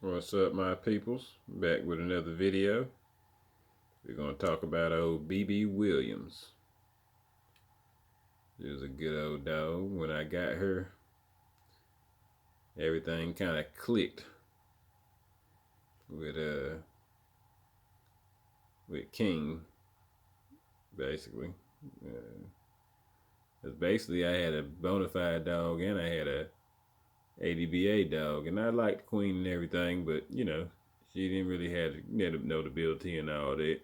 What's up, my peoples? Back with another video. We're going to talk about old BB Williams. She was a good old dog. When I got her, everything kind of clicked with King, basically. Cause basically I had a bona fide dog and I had a ADBA dog, and I liked Queen and everything, but she didn't really have notability and all that.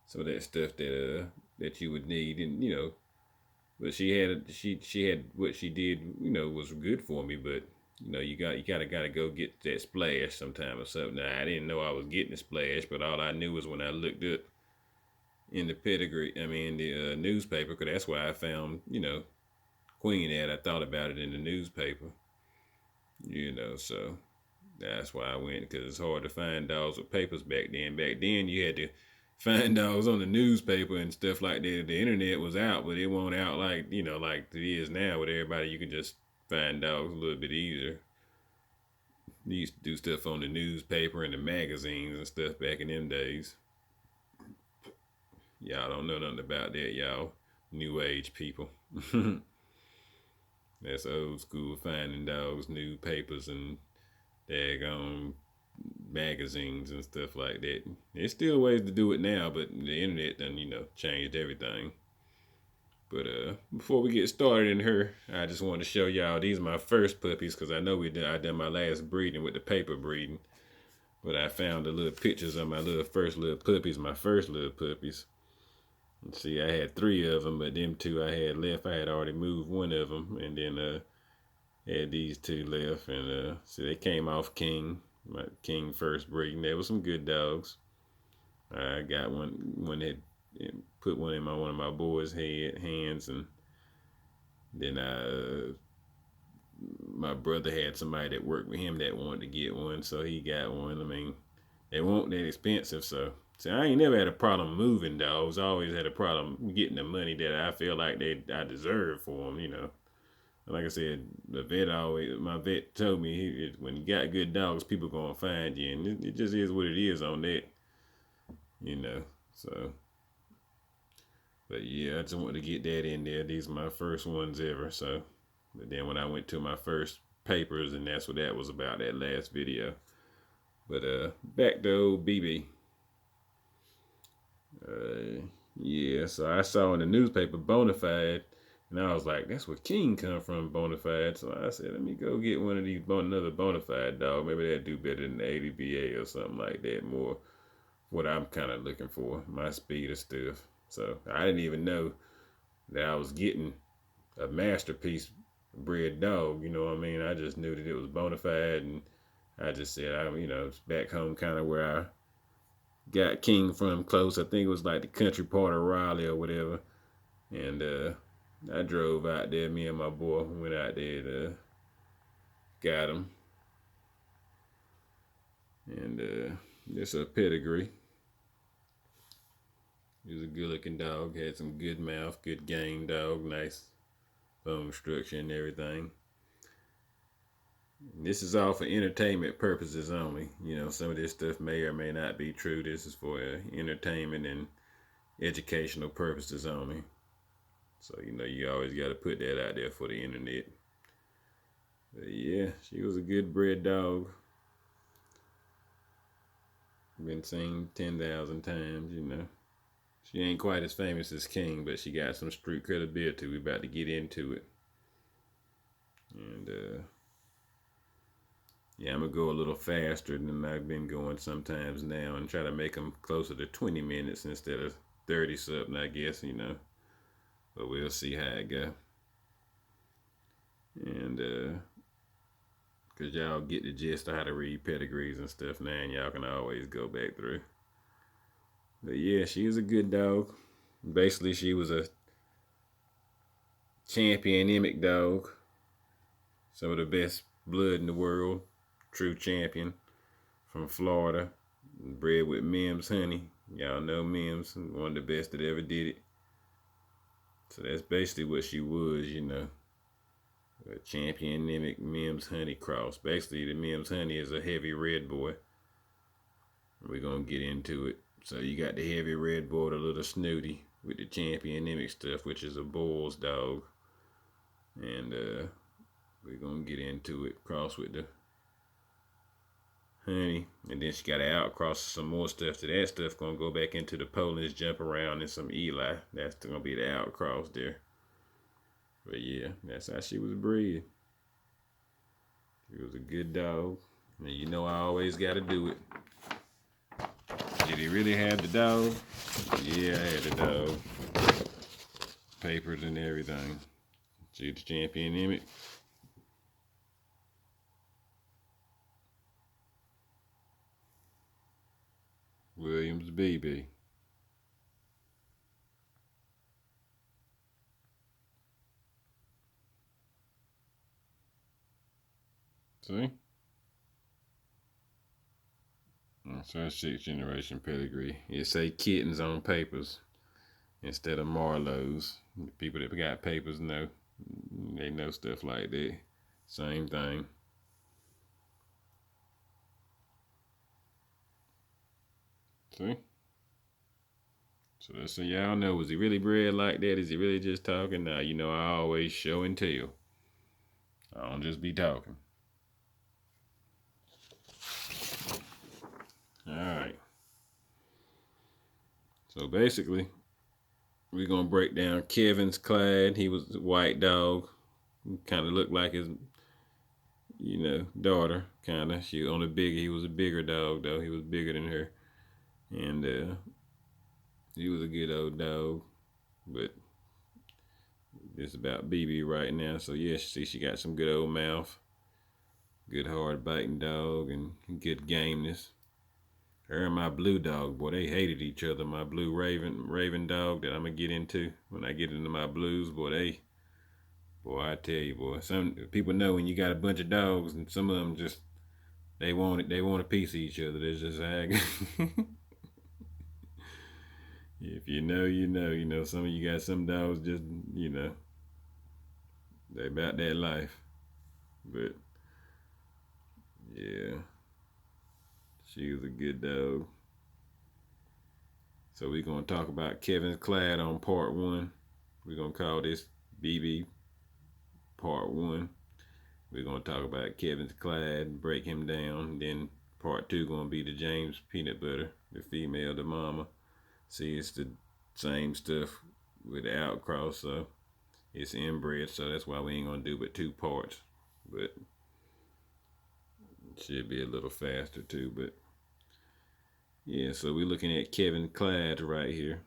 Some of that stuff that you would need, and but she had what she did, was good for me. But you gotta go get that splash sometime or something. Now, I didn't know I was getting a splash, but all I knew was when I looked up in the pedigree, the newspaper, because that's where I found Queen at. I thought about it in the newspaper, so that's why I went, because it's hard to find dogs with papers back then. Back then you had to find dogs on the newspaper and stuff like that. The internet was out, but it won't out like like it is now with everybody. You can just find dogs a little bit easier. You used to do stuff on the newspaper and the magazines and stuff back in them days. Y'all don't know nothing about that, y'all. New age people. That's old school, finding dogs, newspapers, and daggone magazines and stuff like that. There's still ways to do it now, but the internet done, changed everything. But before we get started in her, I just want to show y'all, these are my first puppies, because I know I done my last breeding with the paper breeding. But I found the little pictures of my first little puppies, my first little puppies. And see, I had 3 of them, but them 2 I had left. I had already moved one of them, and then had these 2 left. And see, they came off King, my King first breeding. There was some good dogs. I got one that put one in one of my boys' hands, and then my brother had somebody that worked with him that wanted to get one, so he got one. I mean, they weren't that expensive, so I ain't never had a problem moving dogs. I always had a problem getting the money that I feel like I deserve for them. Like I said, my vet told me, when you got good dogs, people gonna find you, and it just is what it is on that, So, but yeah, I just wanted to get that in there. These are my first ones ever. So, but then when I went to my first papers, and that's what that was about, that last video. But back to old BB. Yeah, so I saw in the newspaper Bonafide, and I was like, that's where King come from, Bonafide. So I said, let me go get one of these, another Bonafide dog. Maybe that'd do better than the ADBA or something like that. More what I'm kind of looking for, my speed of stuff. So I didn't even know that I was getting a masterpiece bred dog. You know what I mean? I just knew that it was Bonafide, and I just said, it's back home, kind of where I got King from, close. I think it was like the country part of Raleigh or whatever. And I drove out there. Me and my boy went out there and got him. And it's a pedigree. He was a good looking dog. Had some good mouth, good game dog, nice bone structure and everything. And this is all for entertainment purposes only. Some of this stuff may or may not be true. This is for entertainment and educational purposes only. So, you always got to put that out there for the internet. But yeah, she was a good bred dog. Been seen 10,000 times. She ain't quite as famous as King, but she got some street credibility. We about to get into it. And yeah, I'm going to go a little faster than I've been going sometimes now, and try to make them closer to 20 minutes instead of 30 something, I guess, But we'll see how it go. And because y'all get the gist of how to read pedigrees and stuff now, and y'all can always go back through. But yeah, she was a good dog. Basically, she was a champion emic dog. Some of the best blood in the world. True champion from Florida. Bred with Mims honey. Y'all know Mims, one of the best that ever did it. So that's basically what she was, A champion Nimic Mims Honey cross. Basically, the Mims Honey is a heavy red boy. We're going to get into it. So you got the heavy red boy, the little snooty, with the champion Nimic stuff, which is a bull's dog. And we're going to get into it. Cross with the honey. And then she got to outcross some more stuff. So that stuff going to go back into the Polish jump around and some Eli. That's going to be the outcross there. But yeah, that's how she was bred. She was a good dog. And you know I always got to do it. Did he really have the dog? Yeah, I had the dog. Papers and everything. See the champion Nimic? Williams BB. See? That's our 6th generation pedigree. It say kittens on papers instead of Marlows. The people that got papers know. They know stuff like that. Same thing. See? So that's so y'all know, was he really bred like that? Is he really just talking? Now, you know I always show and tell. I don't just be talking. Alright. So basically, we're going to break down Kevin's Clyde. He was a white dog. Kind of looked like his, daughter, kind of. He was a bigger dog, though. He was bigger than her. And he was a good old dog. But it's about BB right now. So yeah, see, she got some good old mouth. Good hard biting dog and good gameness. Her and my blue dog, boy, they hated each other. My blue raven dog that I'm gonna get into when I get into my blues, boy, I tell you, boy, some people know when you got a bunch of dogs and some of them just they want a piece of each other. There's just if you know, you know. You know, some of you got some dogs just, they about that life. But yeah, she was a good dog. So we're going to talk about Kevin's Clyde on part 1. We're going to call this BB part 1. We're going to talk about Kevin's Clyde, break him down. Then part 2 going to be the James Peanut Butter, the female, the mama. See, it's the same stuff with the outcross, so it's inbred, so that's why we ain't going to do but 2 parts. But it should be a little faster too, but yeah, so we're looking at Kevin Clyde right here.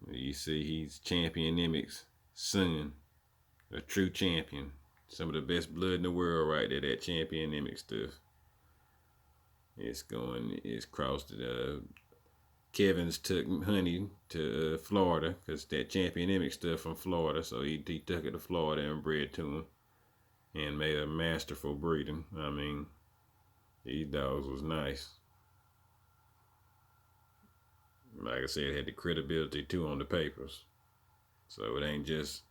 You see he's champion Nimic's son, a true champion. Some of the best blood in the world right there, that champion Nimic stuff. It's crossed Kevin's took Honey to Florida, because that champion Nimic stuff from Florida, so he took it to Florida and bred to him and made a masterful breeding. I mean, these dogs was nice. Like I said, it had the credibility too on the papers. So it ain't just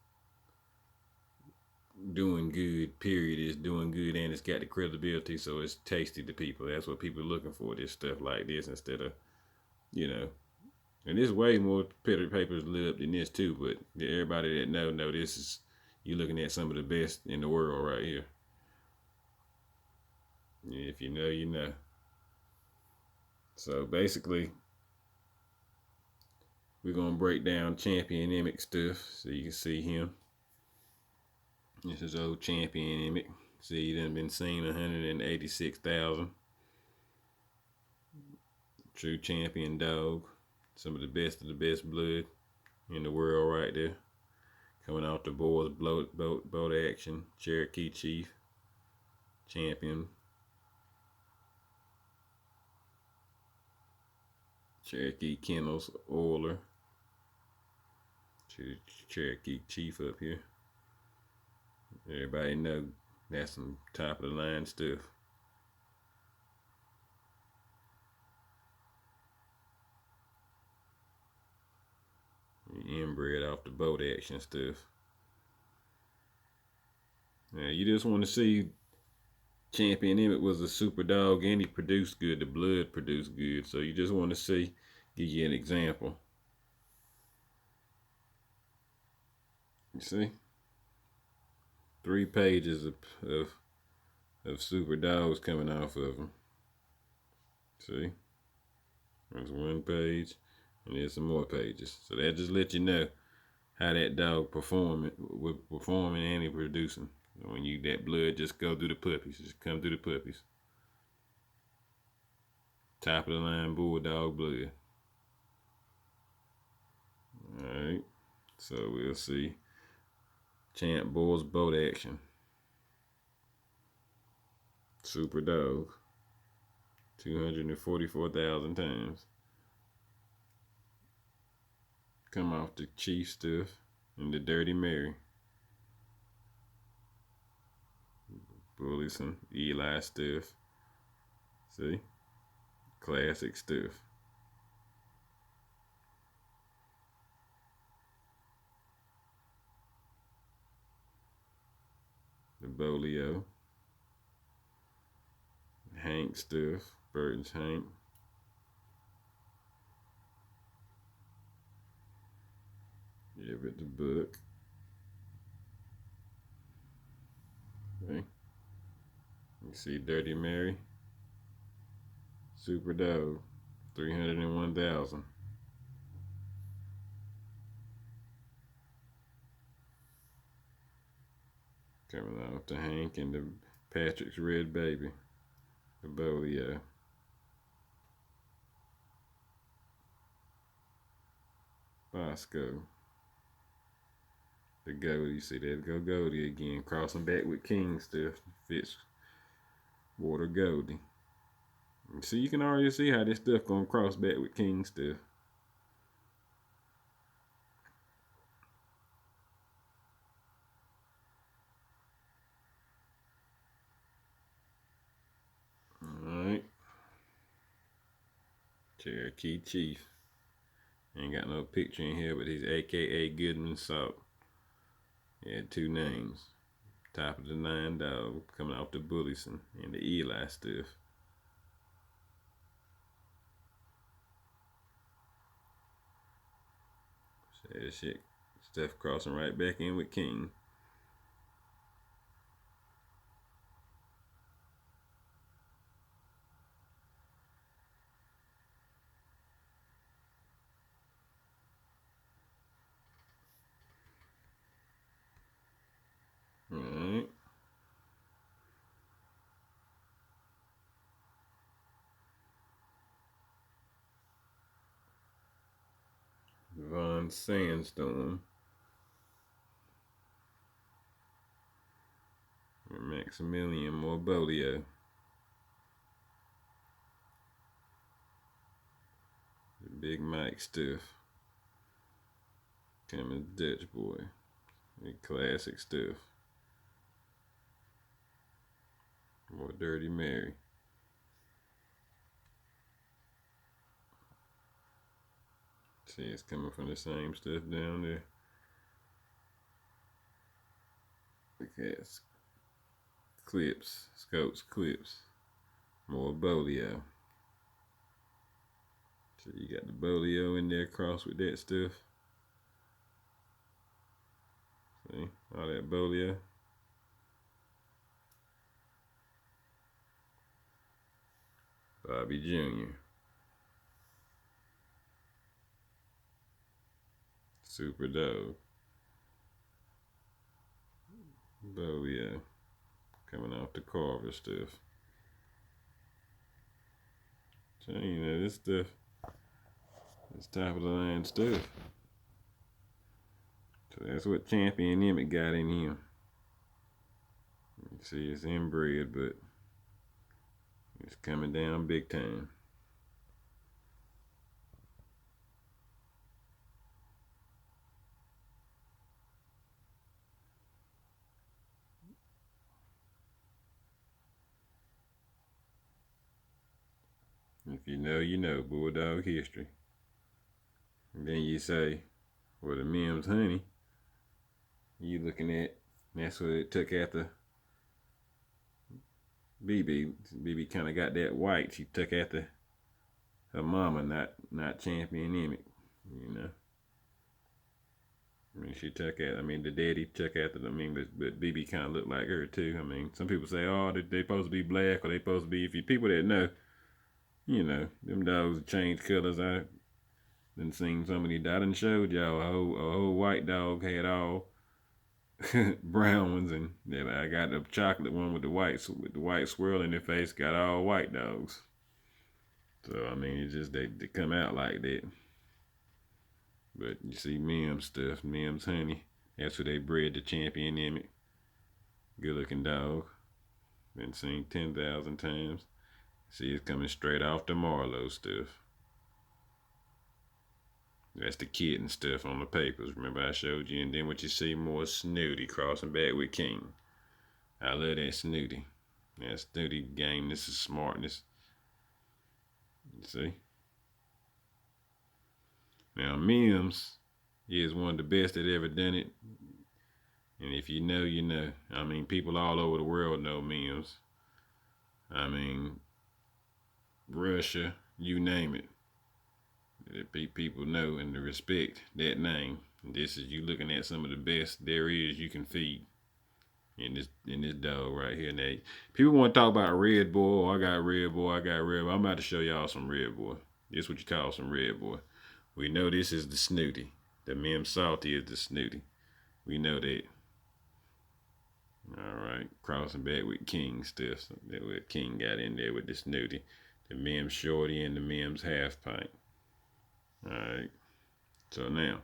doing good, period. It's doing good and it's got the credibility, so it's tasty to people. That's what people are looking for, this stuff like this, instead of, and there's way more papers lit up than this too, but everybody that know this is, you're looking at some of the best in the world right here. If you know, you know. So basically, we're going to break down champion Nimic stuff so you can see him. This is old champion Nimic. See, he done been seen 186,000. True champion dog. Some of the best blood in the world right there. Coming off the boys boat action. Cherokee Chief. Champion. Cherokee Kennels Oiler. Cherokee Chief up here. Everybody know that's some top of the line stuff. Inbred off the boat action stuff. Now, you just want to see Champion Emmett was a super dog and he produced good. The blood produced good. So you just want to see, give you an example. You see? 3 pages of super dogs coming off of them. See? There's 1 page and there's some more pages. So that just lets you know how that dog performing and he producing. When that blood just go through the puppies, just come through the puppies. Top of the line bulldog blood. Alright, so we'll see Champ Bull's boat action. Super dog. 244,000 times. Come off the Chief stuff and the Dirty Mary. Bullison, Eli stuff. See? Classic stuff. The Bolio. Hank stuff. Burton's Hank. Give it the book. Okay. You see Dirty Mary. Super dog. 301,000. Coming off the Hank and the Patrick's Red Baby. The Bolio. Bosco. The Goldie. See that go Goldie again. Crossing back with King stuff. Fits Water Goldie. See, you can already see how this stuff gonna cross back with King stuff. Alright. Cherokee Chief. Ain't got no picture in here, but he's AKA Goodman Salt. He had 2 names. Top of the 9 dog coming off the Bullison and the Eli stuff. So that shit stuff crossing right back in with King. Alright. Von Sandstorm. Maximilian Morbolio. The Big Mike stuff. Coming Dutch boy. The classic stuff. More Dirty Mary. See, it's coming from the same stuff down there. Look at clips, scopes, clips. More Bolio. So you got the Bolio in there crossed with that stuff. See, all that Bolio. Bobby Jr. Super dog. Bolio. Coming off the Carver stuff. So, you know, this stuff, this top of the line stuff. So that's what Champion Emmett got in him. You see, it's inbred, but it's coming down big time. If you know, you know, Bulldog history. And then you say, well, the Mims honey, you looking at, that's what it took after BB kind of got that white. She took after her mama, not champion Emmett, you know. I mean, the daddy took after them. I mean, but BB kind of looked like her too. I mean, some people say, oh, they supposed to be black or they supposed to be. If you people that know, you know, them dogs change colors. I done seen some of these. I done showed y'all a whole white dog had all brown ones, and then I got the chocolate one with the white swirl in their face. Got all white dogs. So I mean, it's just they come out like that. But you see Mims stuff, Mims Honey. That's who they bred the champion Emmett. Good looking dog. Been seen 10,000 times. See, it's coming straight off the Marlowe stuff. That's the kitten stuff on the papers. Remember I showed you? And then what you see more Snooty crossing back with King. I love that Snooty. That Snooty game. This is smartness. You see? Now, Mims is one of the best that ever done it. And if you know, you know. I mean, people all over the world know Mims. I mean, Russia, you name it. People know and respect that name. And this is you looking at some of the best there is you can feed in this dog right here. Now, people want to talk about Red Boy. Oh, I got Red Boy. I'm about to show y'all some Red Boy. This is what you call some Red Boy. We know this is the Snooty. The Mim Salty is the Snooty. We know that. All right, crossing back with King stuff. That what King got in there with the Snooty. The Mim Shorty and the Mim's Half Pint. All right. So now,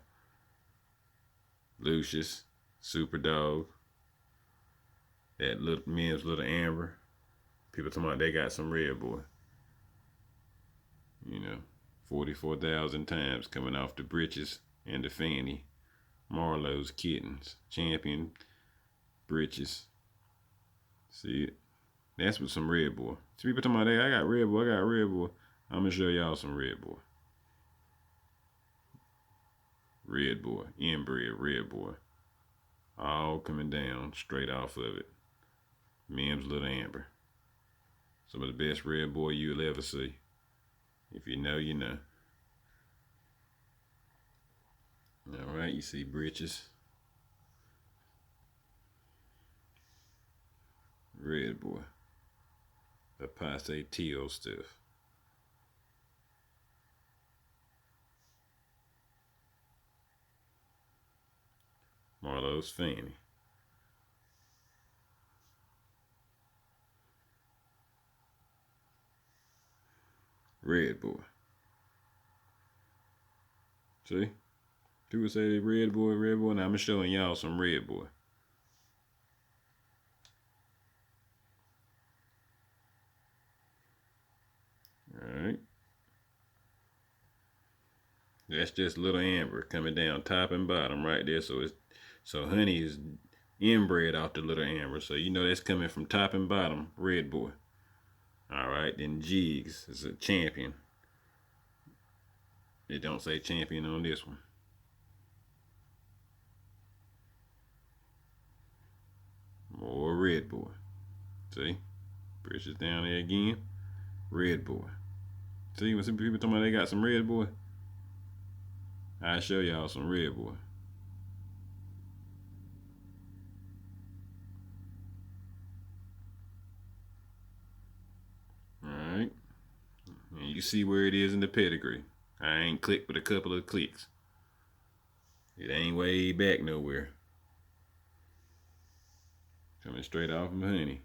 Lucius, Super Dog, that little Mim's little Amber. People talking about they got some Red Boy. You know. 44,000 times coming off the britches and the fanny. Marlowe's kittens. Champion britches. See it? That's with some Red Boy. See people talking about, hey, I got Red Boy. I'm going to show y'all some Red Boy. Red Boy. Inbred Red Boy. All coming down straight off of it. Mim's little Amber. Some of the best Red Boy you'll ever see. If you know, you know. All right, you see britches. Red Boy. The passe teal stuff. Marlowe's fanny. Red Boy. See? People say Red Boy. Now I'm showing y'all some Red Boy. Alright. That's just little Amber coming down top and bottom right there. So Honey is inbred off the little Amber. So you know that's coming from top and bottom, Red Boy. Alright, then Jigs is a champion. It don't say champion on this one. More Red Boy. See? Bridges down there again. Red Boy. See, when some people talking about they got some Red Boy, I'll show y'all some Red Boy. Alright. And you see where it is in the pedigree. I ain't clicked but a couple of clicks. It ain't way back nowhere. Coming straight off from Honey.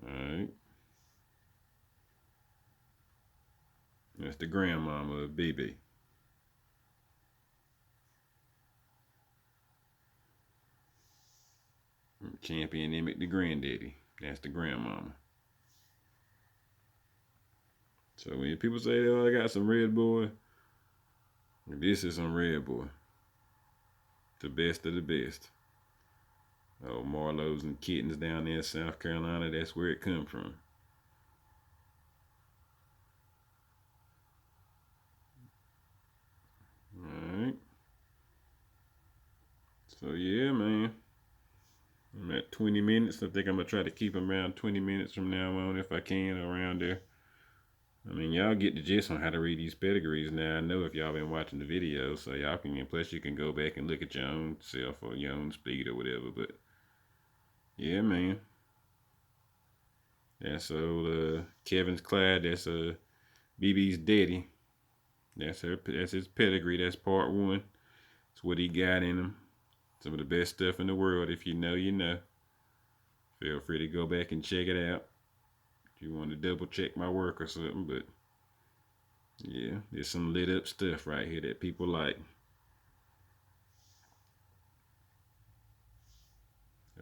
Alright. That's the grandmama of BB. Champion Emmett, the granddaddy. That's the grandmama. So when people say, oh, I got some Red Boy, this is some Red Boy. The best of the best. Oh, Marlowe's and kittens down there in South Carolina, that's where it come from. Alright. So yeah, man. 20 minutes. I think I'm gonna try to keep them around 20 minutes from now on if I can, around there. I mean, y'all get the gist on how to read these pedigrees now. I know if y'all been watching the videos, so y'all can, plus you can go back and look at your own self or your own speed or whatever. But yeah, man, that's old Kevin's Clyde. That's BB's daddy. That's his pedigree. That's part one. That's what he got in him. Some of the best stuff in the world. If you know, you know. Feel free to go back and check it out if you want to double check my work or something. But yeah, there's some lit up stuff right here that people like.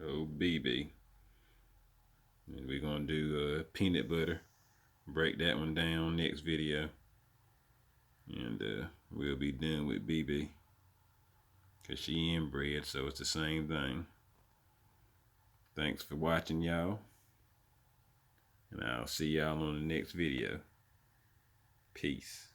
Oh, BB. And we're going to do peanut butter. Break that one down next video. And we'll be done with BB. Because she inbred, so it's the same thing. Thanks for watching, y'all. And I'll see y'all on the next video. Peace.